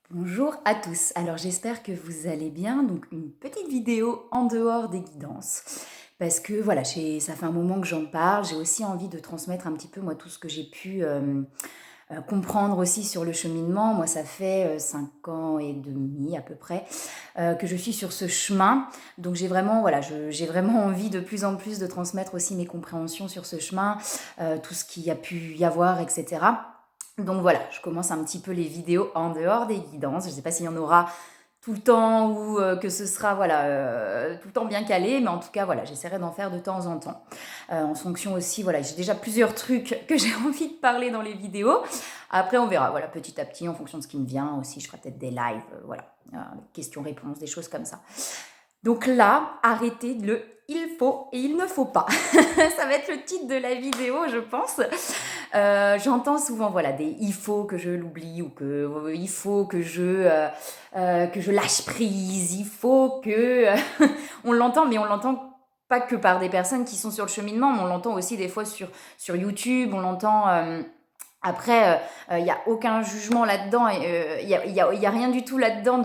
Bonjour à tous, alors j'espère que vous allez bien, donc une petite vidéo en dehors des guidances, parce que voilà, ça fait un moment que j'en parle, j'ai aussi envie de transmettre un petit peu moi tout ce que j'ai pu comprendre aussi sur le cheminement. Moi ça fait 5 ans et demi à peu près que je suis sur ce chemin, donc j'ai vraiment, voilà, j'ai vraiment envie de plus en plus de transmettre aussi mes compréhensions sur ce chemin, tout ce qu'il y a pu y avoir, etc. Donc voilà, je commence un petit peu les vidéos en dehors des guidances. Je ne sais pas s'il y en aura tout le temps ou que ce sera voilà, tout le temps bien calé, mais en tout cas, voilà, j'essaierai d'en faire de temps en temps. En fonction aussi, voilà, j'ai déjà plusieurs trucs que j'ai envie de parler dans les vidéos. Après, on verra, voilà, petit à petit, en fonction de ce qui me vient aussi. Je ferai peut-être des lives, voilà, questions-réponses, des choses comme ça. Donc là, arrêtez le il faut et il ne faut pas. Ça va être le titre de la vidéo, je pense. J'entends souvent voilà des il faut que je l'oublie ou que il faut que je lâche prise, il faut que on l'entend, mais on l'entend pas que par des personnes qui sont sur le cheminement, mais on l'entend aussi des fois sur YouTube, on l'entend après, il n'y a aucun jugement là-dedans, il y a rien du tout là-dedans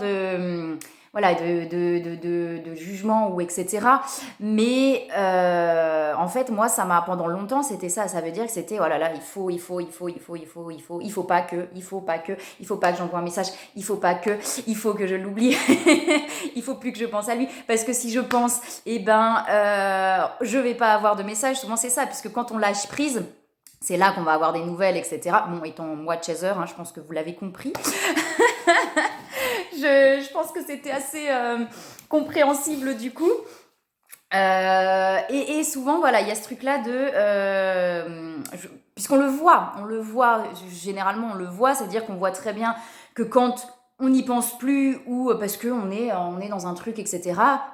voilà, de jugement ou etc. Mais en fait, moi, ça m'a pendant longtemps, c'était ça. Ça veut dire que c'était oh là là, il faut pas que, il faut pas que, il faut pas que j'envoie un message, il faut que je l'oublie, il faut plus que je pense à lui parce que si je pense, eh ben, je vais pas avoir de message. Souvent, c'est ça, puisque quand on lâche prise. C'est là qu'on va avoir des nouvelles, etc. Bon, étant moi chaser, hein, je pense que vous l'avez compris. Je pense que c'était assez compréhensible du coup. Et souvent, voilà, il y a ce truc-là puisqu'on le voit, généralement on le voit, c'est-à-dire qu'on voit très bien que quand on n'y pense plus ou parce qu'on est dans un truc, etc.,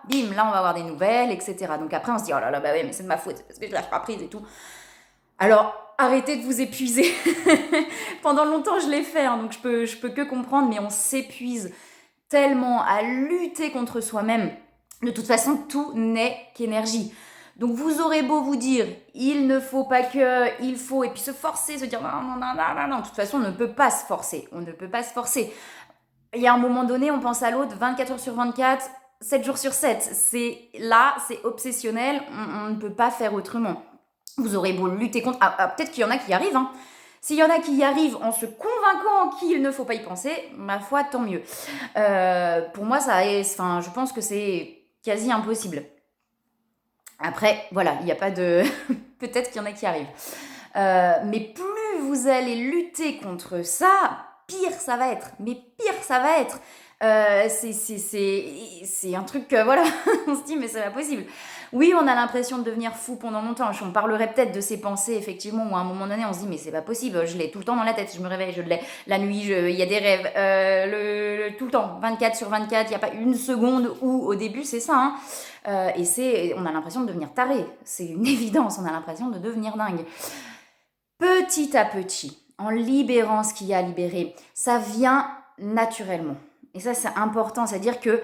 bim, là on va avoir des nouvelles, etc. Donc après on se dit, oh là là, bah ouais, mais c'est de ma faute, c'est parce que je lâche pas prise et tout. Alors, arrêtez de vous épuiser. Pendant longtemps, je l'ai fait, hein, donc je peux que comprendre, mais on s'épuise tellement à lutter contre soi-même. De toute façon, tout n'est qu'énergie. Donc vous aurez beau vous dire, il ne faut pas que, il faut, et puis se forcer, se dire, non, non, non, non, non, non, de toute façon, on ne peut pas se forcer. On ne peut pas se forcer. Il y a un moment donné, on pense à l'autre 24 heures sur 24, 7 jours sur 7. C'est là, c'est obsessionnel, on ne peut pas faire autrement. Vous aurez beau lutter contre. Peut-être qu'il y en a qui y arrivent, hein. S'il y en a qui y arrivent en se convainquant qu'il ne faut pas y penser, ma foi, tant mieux. Pour moi, je pense que c'est quasi impossible. Après, voilà, il n'y a pas de. Peut-être qu'il y en a qui arrivent. Mais plus vous allez lutter contre ça, pire ça va être. Mais pire ça va être. C'est un truc que, voilà, on se dit, mais c'est pas possible. Oui, on a l'impression de devenir fou pendant longtemps. On parlerait peut-être de ces pensées, effectivement, où à un moment donné, on se dit, mais c'est pas possible, je l'ai tout le temps dans la tête, je me réveille, je l'ai. La nuit, il y a des rêves, tout le temps, 24 sur 24, il n'y a pas une seconde où, au début, c'est ça, hein. On a l'impression de devenir taré. C'est une évidence, on a l'impression de devenir dingue. Petit à petit, en libérant ce qu'il y a à libérer, ça vient naturellement. Et ça, c'est important, c'est-à-dire que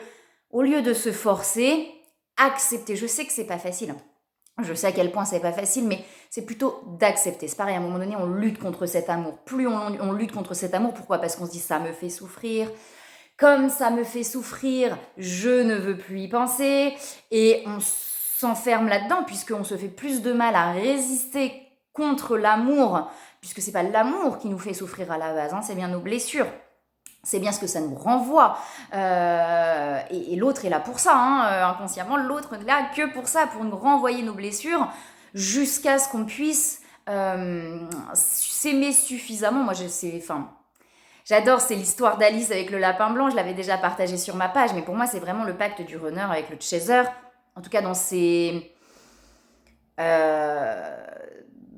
au lieu de se forcer, accepter. Je sais que c'est pas facile. Je sais à quel point c'est pas facile, mais c'est plutôt d'accepter. C'est pareil, à un moment donné, on lutte contre cet amour. Plus on lutte contre cet amour, pourquoi? Parce qu'on se dit ça me fait souffrir. Comme ça me fait souffrir, je ne veux plus y penser. Et on s'enferme là-dedans, puisqu'on se fait plus de mal à résister contre l'amour, puisque c'est pas l'amour qui nous fait souffrir à la base, hein, c'est bien nos blessures. C'est bien ce que ça nous renvoie. Et l'autre est là pour ça, hein, inconsciemment. L'autre n'est là que pour ça, pour nous renvoyer nos blessures, jusqu'à ce qu'on puisse s'aimer suffisamment. Moi, j'adore, c'est l'histoire d'Alice avec le lapin blanc. Je l'avais déjà partagé sur ma page, mais pour moi, c'est vraiment le pacte du runner avec le chaser. En tout cas, euh,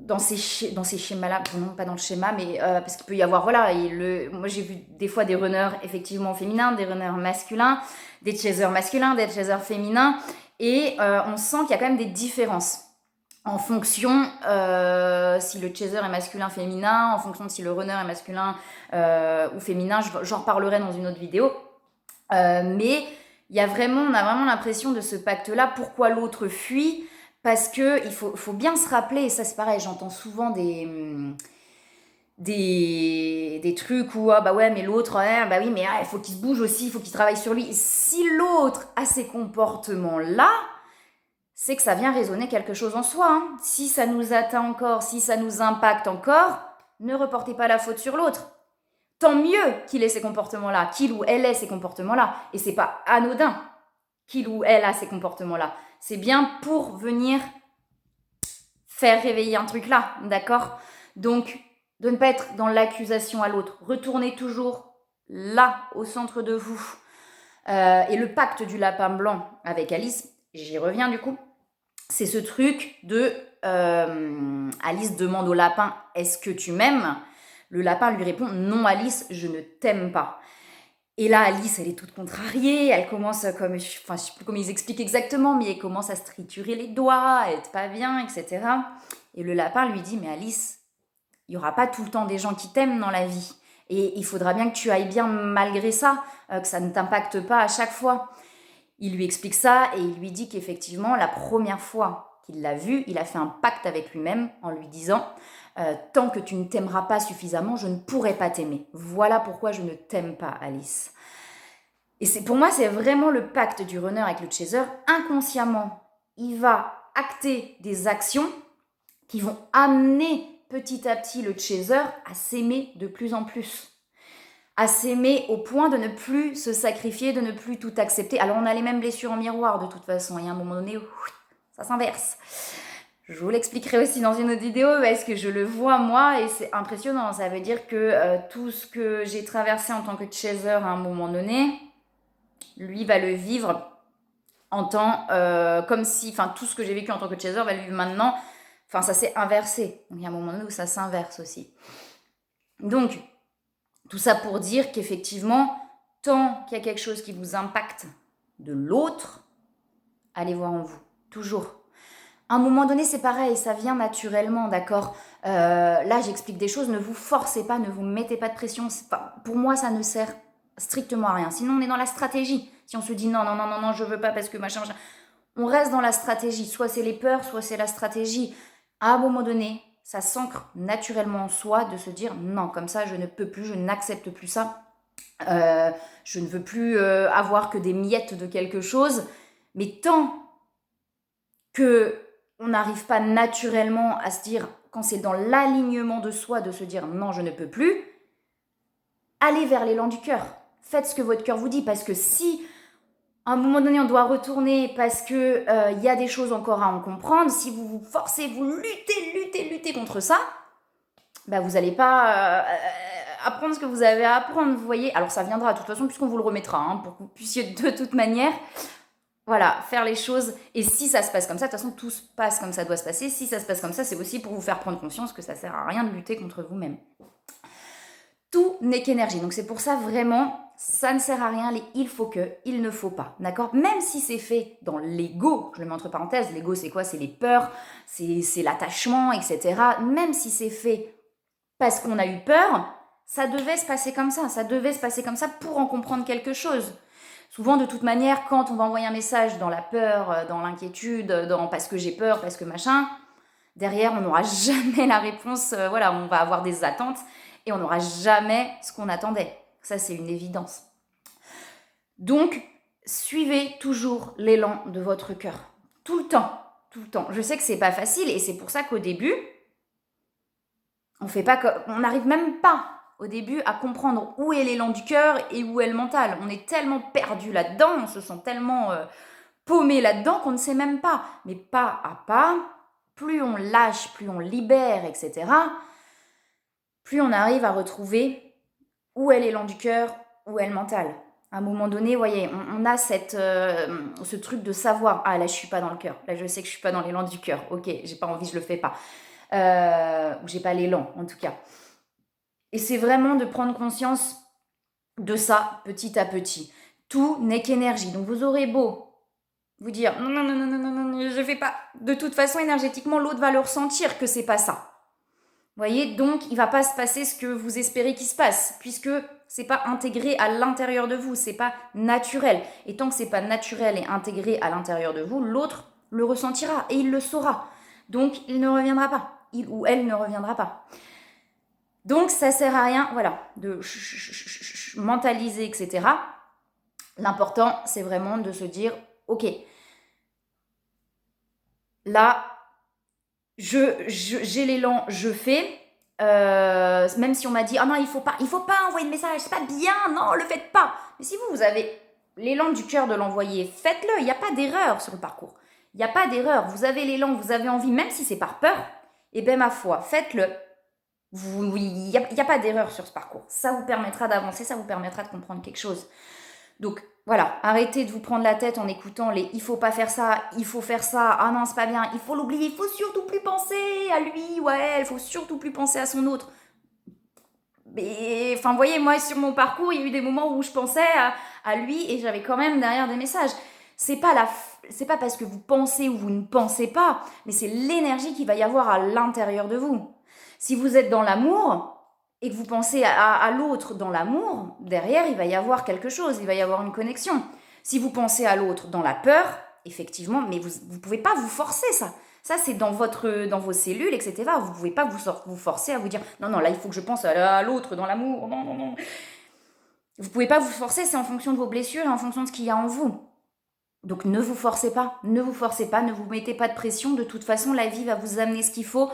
dans ces schémas-là, non pas dans le schéma, mais parce qu'il peut y avoir, voilà, moi j'ai vu des fois des runners effectivement féminins, des runners masculins, des chasers masculins, des chasers féminins, et on sent qu'il y a quand même des différences en fonction si le chaser est masculin, féminin, en fonction de si le runner est masculin ou féminin, j'en reparlerai dans une autre vidéo, mais on a vraiment l'impression de ce pacte-là, pourquoi l'autre fuit, parce que il faut bien se rappeler, et ça c'est pareil, j'entends souvent des trucs où ah bah ouais mais l'autre bah oui mais il faut qu'il se bouge aussi, il faut qu'il travaille sur lui. Si l'autre a ces comportements là, c'est que ça vient résonner quelque chose en soi, hein. Si ça nous atteint encore, si ça nous impacte encore, ne reportez pas la faute sur l'autre. Tant mieux qu'il ait ces comportements-là, qu'il ou elle ait ces comportements-là. Et c'est pas anodin qu'il ou elle a ces comportements-là. C'est bien pour venir faire réveiller un truc là, d'accord? Donc, de ne pas être dans l'accusation à l'autre. Retournez toujours là, au centre de vous. Et le pacte du lapin blanc avec Alice, j'y reviens du coup, c'est ce truc de Alice demande au lapin « Est-ce que tu m'aimes ?» Le lapin lui répond « Non Alice, je ne t'aime pas ». Et là, Alice, elle est toute contrariée, elle commence comme, enfin, je sais plus comment ils expliquent exactement, mais elle commence à se triturer les doigts, à être pas bien, etc. Et le lapin lui dit, mais Alice, il n'y aura pas tout le temps des gens qui t'aiment dans la vie. Et il faudra bien que tu ailles bien malgré ça, que ça ne t'impacte pas à chaque fois. Il lui explique ça et il lui dit qu'effectivement, la première fois qu'il l'a vu, il a fait un pacte avec lui-même en lui disant tant que tu ne t'aimeras pas suffisamment, je ne pourrai pas t'aimer. Voilà pourquoi je ne t'aime pas, Alice. Et pour moi, c'est vraiment le pacte du runner avec le chaser. Inconsciemment, il va acter des actions qui vont amener petit à petit le chaser à s'aimer de plus en plus. À s'aimer au point de ne plus se sacrifier, de ne plus tout accepter. Alors on a les mêmes blessures en miroir de toute façon, et à un moment donné, ça s'inverse. Je vous l'expliquerai aussi dans une autre vidéo parce que je le vois moi et c'est impressionnant. Ça veut dire que tout ce que j'ai traversé en tant que chaser à un moment donné, lui va le vivre en tant comme si, enfin tout ce que j'ai vécu en tant que chaser va le vivre maintenant. Enfin ça s'est inversé. Donc il y a un moment donné où ça s'inverse aussi. Donc tout ça pour dire qu'effectivement, tant qu'il y a quelque chose qui vous impacte de l'autre, allez voir en vous, toujours. À un moment donné, c'est pareil, ça vient naturellement, d'accord. Là, j'explique des choses, ne vous forcez pas, ne vous mettez pas de pression. Pour moi, ça ne sert strictement à rien. Sinon, on est dans la stratégie. Si on se dit non, non, non, non, non, je veux pas parce que machin, machin. On reste dans la stratégie. Soit c'est les peurs, soit c'est la stratégie. À un moment donné, ça s'ancre naturellement en soi de se dire non, comme ça, je ne peux plus, je n'accepte plus ça. Je ne veux plus avoir que des miettes de quelque chose. Mais tant que on n'arrive pas naturellement à se dire, quand c'est dans l'alignement de soi, de se dire non, je ne peux plus, allez vers l'élan du cœur. Faites ce que votre cœur vous dit, parce que si à un moment donné on doit retourner parce que y a des choses encore à en comprendre, si vous vous forcez, vous luttez contre ça, bah vous n'allez pas apprendre ce que vous avez à apprendre, vous voyez. Alors ça viendra de toute façon puisqu'on vous le remettra, hein, pour que vous puissiez de toute manière voilà, faire les choses. Et si ça se passe comme ça, de toute façon, tout se passe comme ça doit se passer. Si ça se passe comme ça, c'est aussi pour vous faire prendre conscience que ça sert à rien de lutter contre vous-même. Tout n'est qu'énergie. Donc c'est pour ça, vraiment, ça ne sert à rien. Les il faut que, il ne faut pas. D'accord? Même si c'est fait dans l'ego, je le mets entre parenthèses, l'ego c'est quoi? C'est les peurs, c'est l'attachement, etc. Même si c'est fait parce qu'on a eu peur, ça devait se passer comme ça. Ça devait se passer comme ça pour en comprendre quelque chose. Souvent, de toute manière, quand on va envoyer un message dans la peur, dans l'inquiétude, dans parce que j'ai peur, parce que machin, derrière, on n'aura jamais la réponse. Voilà, on va avoir des attentes et on n'aura jamais ce qu'on attendait. Ça, c'est une évidence. Donc, suivez toujours l'élan de votre cœur. Tout le temps, tout le temps. Je sais que c'est pas facile et c'est pour ça qu'au début, on n'arrive même pas au début à comprendre où est l'élan du cœur et où est le mental. On est tellement perdu là-dedans, on se sent tellement paumé là-dedans qu'on ne sait même pas. Mais pas à pas, plus on lâche, plus on libère, etc., plus on arrive à retrouver où est l'élan du cœur, où est le mental. À un moment donné, vous voyez, on a ce truc de savoir, ah là je suis pas dans le cœur, là je sais que je suis pas dans l'élan du cœur, ok, j'ai pas envie, je le fais pas. Ou j'ai pas l'élan en tout cas. Et c'est vraiment de prendre conscience de ça petit à petit. Tout n'est qu'énergie. Donc vous aurez beau vous dire non, non, non, non, non, non, non, je fais pas. De toute façon, énergétiquement, l'autre va le ressentir que c'est pas ça. Vous voyez, donc il va pas se passer ce que vous espérez qu'il se passe, puisque c'est pas intégré à l'intérieur de vous, c'est pas naturel. Et tant que c'est pas naturel et intégré à l'intérieur de vous, l'autre le ressentira et il le saura. Donc il ne reviendra pas. Il ou elle ne reviendra pas. Donc, ça sert à rien, voilà, de mentaliser, etc. L'important, c'est vraiment de se dire, ok, là, j'ai l'élan, je fais. Même si on m'a dit, ah non, il faut pas envoyer de message, c'est pas bien, non, le faites pas. Mais si vous avez l'élan du cœur de l'envoyer, faites-le, il n'y a pas d'erreur sur le parcours. Il n'y a pas d'erreur, vous avez l'élan, vous avez envie, même si c'est par peur, et bien ma foi, faites-le. Il n'y a pas d'erreur sur ce parcours. Ça vous permettra d'avancer, ça vous permettra de comprendre quelque chose. Donc voilà, arrêtez de vous prendre la tête en écoutant les il faut pas faire ça, il faut faire ça, ah non c'est pas bien, il faut l'oublier, il faut surtout plus penser à lui ou à elle, il faut surtout plus penser à son autre. Mais enfin, vous voyez, moi sur mon parcours, il y a eu des moments où je pensais à lui et j'avais quand même derrière des messages. C'est pas parce que vous pensez ou vous ne pensez pas, mais c'est l'énergie qu'il va y avoir à l'intérieur de vous. Si vous êtes dans l'amour et que vous pensez à l'autre dans l'amour, derrière, il va y avoir quelque chose, il va y avoir une connexion. Si vous pensez à l'autre dans la peur, effectivement, mais vous ne pouvez pas vous forcer ça. Ça, c'est dans vos cellules, etc. Vous ne pouvez pas vous forcer à vous dire « Non, non, là, il faut que je pense à l'autre dans l'amour. Non, non, non. » Vous ne pouvez pas vous forcer, c'est en fonction de vos blessures et en fonction de ce qu'il y a en vous. Donc ne vous forcez pas, ne vous mettez pas de pression. De toute façon, la vie va vous amener ce qu'il faut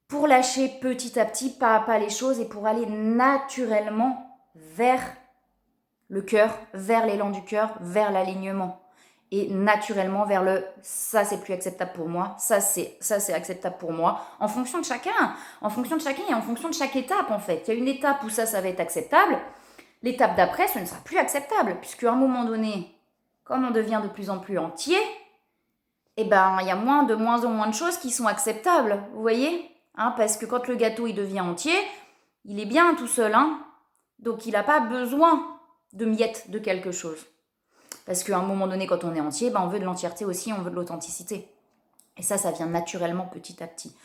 pour lâcher petit à petit, pas à pas les choses et pour aller naturellement vers le cœur, vers l'élan du cœur, vers l'alignement. Et naturellement vers le ça c'est plus acceptable pour moi, ça c'est acceptable pour moi, en fonction de chacun et en fonction de chaque étape en fait. Il y a une étape où ça va être acceptable, l'étape d'après ce ne sera plus acceptable, puisque à un moment donné, comme on devient de plus en plus entier, eh ben il y a de moins en moins de choses qui sont acceptables, vous voyez, parce que quand le gâteau il devient entier, il est bien tout seul, donc il n'a pas besoin de miettes de quelque chose. Parce qu'à un moment donné, quand on est entier, on veut de l'entièreté aussi, on veut de l'authenticité. Et ça vient naturellement petit à petit.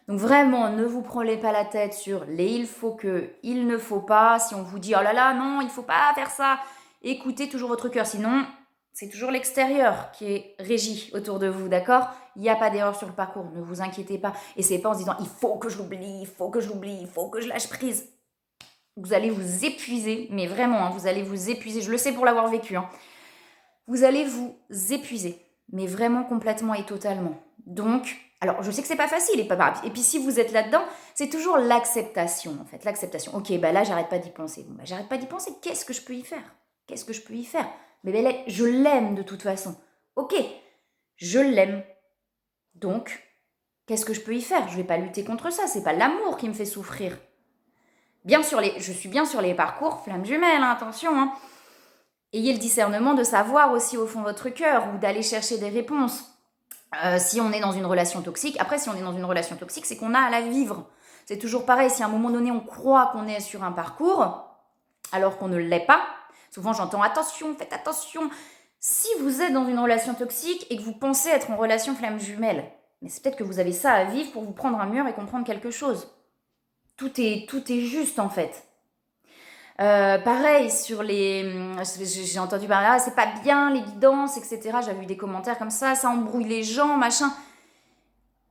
Donc vraiment, ne vous prenez pas la tête sur les il faut que, il ne faut pas. Si on vous dit, oh là là, non, il ne faut pas faire ça, écoutez toujours votre cœur. Sinon, c'est toujours l'extérieur qui est régi autour de vous, d'accord? Il n'y a pas d'erreur sur le parcours, ne vous inquiétez pas. Et c'est pas en se disant, il faut que je l'oublie, il faut que je lâche prise. Vous allez vous épuiser, mais vraiment, vous allez vous épuiser. Je le sais pour l'avoir vécu, Vous allez vous épuiser, mais vraiment complètement et totalement. Donc, alors je sais que c'est pas facile et puis si vous êtes là-dedans, c'est toujours l'acceptation en fait, l'acceptation. Ok, là j'arrête pas d'y penser. Bon, j'arrête pas d'y penser. Qu'est-ce que je peux y faire? Mais je l'aime de toute façon. Ok, je l'aime. Donc, qu'est-ce que je peux y faire? Je vais pas lutter contre ça. C'est pas l'amour qui me fait souffrir. Je suis bien sur les parcours flammes jumelles, attention. Ayez le discernement de savoir aussi au fond de votre cœur ou d'aller chercher des réponses. Si on est dans une relation toxique, après si on est dans une relation toxique, c'est qu'on a à la vivre. C'est toujours pareil, si à un moment donné on croit qu'on est sur un parcours, alors qu'on ne l'est pas, souvent j'entends attention, faites attention. Si vous êtes dans une relation toxique et que vous pensez être en relation flamme jumelle, mais c'est peut-être que vous avez ça à vivre pour vous prendre un mur et comprendre quelque chose. Tout est juste en fait. Pareil, j'ai entendu parler, c'est pas bien les guidances, etc. J'avais eu des commentaires comme ça embrouille les gens, machin.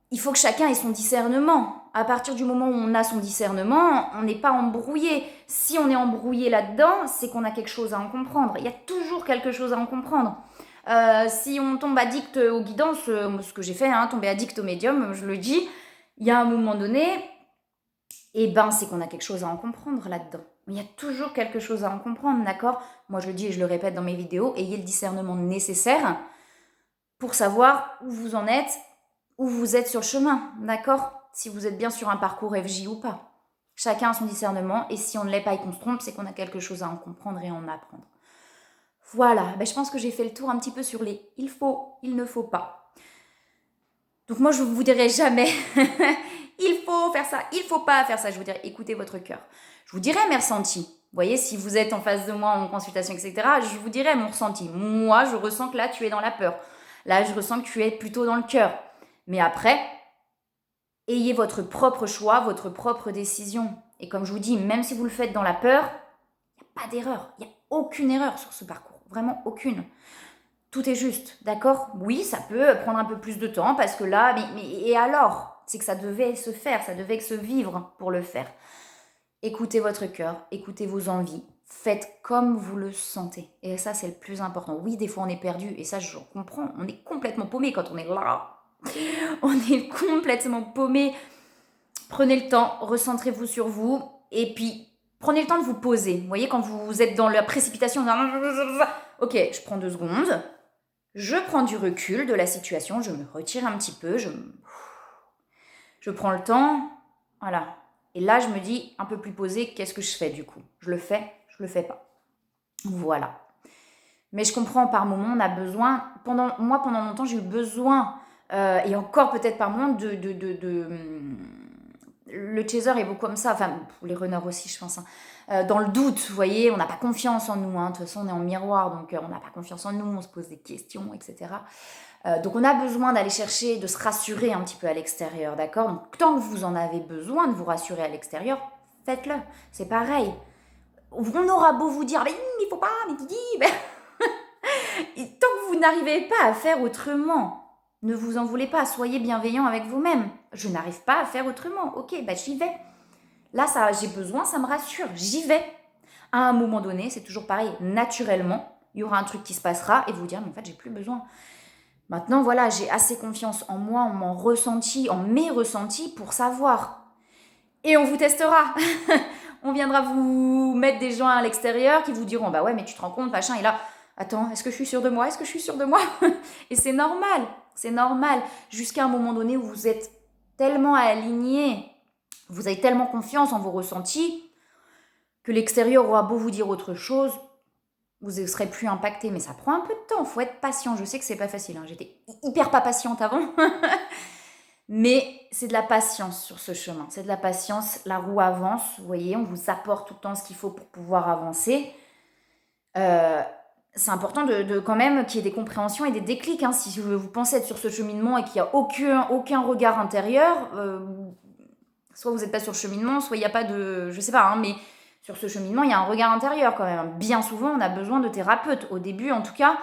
Il faut que chacun ait son discernement. À partir du moment où on a son discernement, on n'est pas embrouillé. Si on est embrouillé là-dedans, c'est qu'on a quelque chose à en comprendre. Il y a toujours quelque chose à en comprendre. Si on tombe addict aux guidances, ce que j'ai fait, tomber addict au médium, je le dis, il y a un moment donné, c'est qu'on a quelque chose à en comprendre là-dedans. Il y a toujours quelque chose à en comprendre, d'accord? Moi, je le dis et je le répète dans mes vidéos, ayez le discernement nécessaire pour savoir où vous en êtes, où vous êtes sur le chemin, d'accord? Si vous êtes bien sur un parcours FJ ou pas. Chacun a son discernement et si on ne l'est pas et qu'on se trompe, c'est qu'on a quelque chose à en comprendre et à en apprendre. Voilà, je pense que j'ai fait le tour un petit peu sur les il faut, il ne faut pas. Donc moi, je ne vous dirai jamais il faut faire ça, il ne faut pas faire ça. Je vous dirai écoutez votre cœur. Je vous dirai mes ressentis. Vous voyez, si vous êtes en face de moi en consultation, etc., je vous dirai mon ressenti. Moi, je ressens que là, tu es dans la peur. Là, je ressens que tu es plutôt dans le cœur. Mais après, ayez votre propre choix, votre propre décision. Et comme je vous dis, même si vous le faites dans la peur, il n'y a pas d'erreur. Il n'y a aucune erreur sur ce parcours. Vraiment aucune. Tout est juste, d'accord? Oui, ça peut prendre un peu plus de temps parce que là, mais et alors? C'est que ça devait se faire, ça devait se vivre pour le faire. Écoutez votre cœur, écoutez vos envies, faites comme vous le sentez. Et ça, c'est le plus important. Oui, des fois, on est perdu, et ça, je comprends. On est complètement paumé quand on est là. On est complètement paumé. Prenez le temps, recentrez-vous sur vous, et puis prenez le temps de vous poser. Vous voyez, quand vous êtes dans la précipitation, ok, je prends 2 secondes, je prends du recul de la situation, je me retire un petit peu, je prends le temps, voilà. Et là, je me dis, un peu plus posé, qu'est-ce que je fais du coup? Je le fais, je le fais pas. Voilà. Mais je comprends, par moment, on a besoin, pendant longtemps, j'ai eu besoin, et encore peut-être par moment, le chaser est beaucoup comme ça, enfin, les runners aussi, je pense, hein. Dans le doute, vous voyez, on n'a pas confiance en nous, hein. De toute façon, on est en miroir, donc on n'a pas confiance en nous, on se pose des questions, etc. Donc on a besoin d'aller chercher, de se rassurer un petit peu à l'extérieur, d'accord? Donc tant que vous en avez besoin de vous rassurer à l'extérieur, faites-le. C'est pareil. On aura beau vous dire, mais il faut pas, mais Didi, ben... tant que vous n'arrivez pas à faire autrement, ne vous en voulez pas, soyez bienveillant avec vous-même. Je n'arrive pas à faire autrement, ok, bah j'y vais. Là, ça, j'ai besoin, ça me rassure, j'y vais. À un moment donné, c'est toujours pareil, naturellement, il y aura un truc qui se passera et vous dire, mais en fait, j'ai plus besoin. Maintenant, voilà, j'ai assez confiance en moi, en mes ressentis pour savoir. Et on vous testera. On viendra vous mettre des gens à l'extérieur qui vous diront, bah ouais, mais tu te rends compte, machin, et là, attends, est-ce que je suis sûre de moi? Est-ce que je suis sûre de moi? Et c'est normal, jusqu'à un moment donné où vous êtes tellement aligné, vous avez tellement confiance en vos ressentis, que l'extérieur aura beau vous dire autre chose, vous ne serez plus impacté. Mais ça prend un peu de temps, il faut être patient. Je sais que c'est pas facile, hein. J'étais hyper pas patiente avant. Mais c'est de la patience sur ce chemin. C'est de la patience, la roue avance, vous voyez, on vous apporte tout le temps ce qu'il faut pour pouvoir avancer. C'est important de quand même qu'il y ait des compréhensions et des déclics, hein. Si vous pensez être sur ce cheminement et qu'il n'y a aucun regard intérieur, soit vous n'êtes pas sur le cheminement, soit il n'y a pas de... Je sais pas, hein, mais sur ce cheminement, il y a un regard intérieur quand même. Bien souvent, on a besoin de thérapeutes. Au début, en tout cas,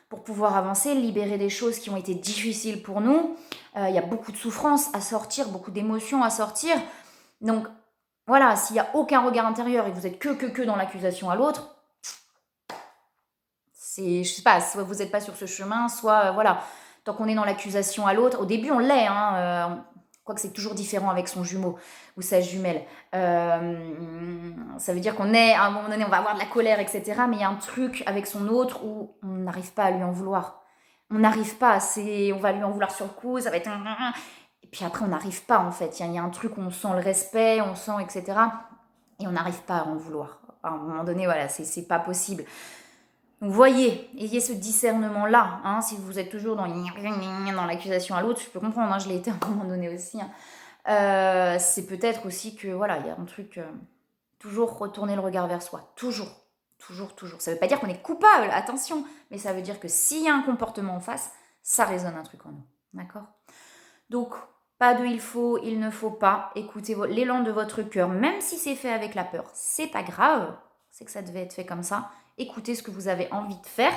pour pouvoir avancer, libérer des choses qui ont été difficiles pour nous. Il y a beaucoup de souffrances à sortir, beaucoup d'émotions à sortir. Donc, voilà, s'il n'y a aucun regard intérieur et que vous êtes que dans l'accusation à l'autre, c'est, je sais pas, soit vous n'êtes pas sur ce chemin, soit, voilà, tant qu'on est dans l'accusation à l'autre, au début on l'est, hein, quoique c'est toujours différent avec son jumeau ou sa jumelle. Ça veut dire qu'on est, à un moment donné, on va avoir de la colère, etc. Mais il y a un truc avec son autre où on n'arrive pas à lui en vouloir. On n'arrive pas, on va lui en vouloir sur le coup, ça va être... Et puis après, on n'arrive pas, en fait. Il y a un truc où on sent le respect, on sent, etc. Et on n'arrive pas à en vouloir. À un moment donné, voilà, c'est pas possible. Donc voyez, ayez ce discernement-là, hein, si vous êtes toujours dans l'accusation à l'autre, je peux comprendre, hein, je l'ai été à un moment donné aussi, hein. C'est peut-être aussi que, voilà, il y a un truc, toujours retourner le regard vers soi, toujours. Ça ne veut pas dire qu'on est coupable, attention, mais ça veut dire que s'il y a un comportement en face, ça résonne un truc en nous, d'accord? Donc, pas de il faut, il ne faut pas, écoutez l'élan de votre cœur, même si c'est fait avec la peur, c'est pas grave, c'est que ça devait être fait comme ça. Écoutez ce que vous avez envie de faire,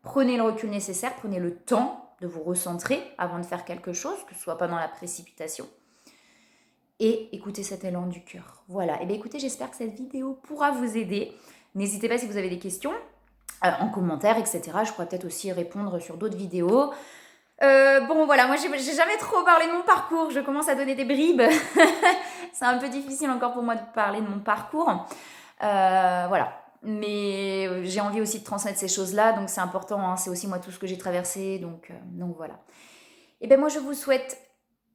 prenez le recul nécessaire, prenez le temps de vous recentrer avant de faire quelque chose, que ce soit pas dans la précipitation. Et écoutez cet élan du cœur. Voilà, et bien écoutez, j'espère que cette vidéo pourra vous aider. N'hésitez pas si vous avez des questions, en commentaire, etc. Je pourrais peut-être aussi répondre sur d'autres vidéos. Bon voilà, moi j'ai jamais trop parlé de mon parcours, je commence à donner des bribes. C'est un peu difficile encore pour moi de parler de mon parcours. Voilà. Mais j'ai envie aussi de transmettre ces choses-là, donc c'est important, hein, c'est aussi moi tout ce que j'ai traversé, donc voilà. Et bien moi je vous souhaite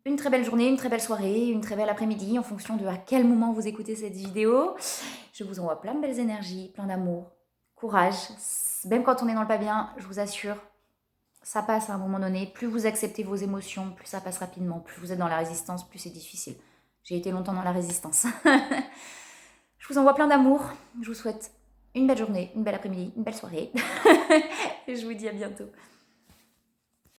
une très belle journée, une très belle soirée, une très belle après-midi, en fonction de à quel moment vous écoutez cette vidéo. Je vous envoie plein de belles énergies, plein d'amour, courage. Même quand on est dans le pas bien, je vous assure, ça passe à un moment donné. Plus vous acceptez vos émotions, plus ça passe rapidement. Plus vous êtes dans la résistance, plus c'est difficile. J'ai été longtemps dans la résistance. Je vous envoie plein d'amour. Je vous souhaite une belle journée, une belle après-midi, une belle soirée. Et je vous dis à bientôt.